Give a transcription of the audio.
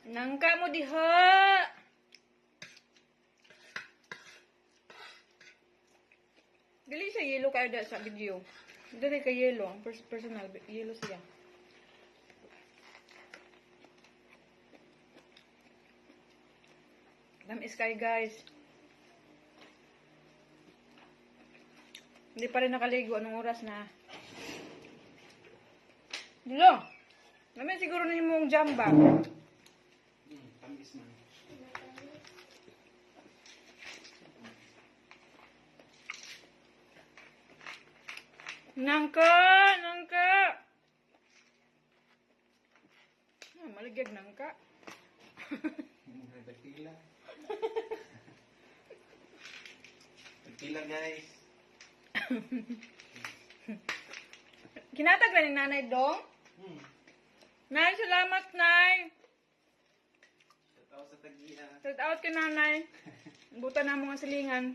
Nangka mo diha. Dili siya yellow kayo da sa video. Dili ka yellow. Ang personal, yellow siya. Tamis kayo guys. Hindi pa rin nakaligo. Anong oras na? Dilo! Namin siguro na yung mong jamba. Tamis man. Nangka! Nangka! Maligag nangka. Tagtila. Tagtila guys. Kinatag na ni nanay dong? Nay, salamat nay! Shout out sa tagiya. Shout out kay nanay. Buta na mga silingan.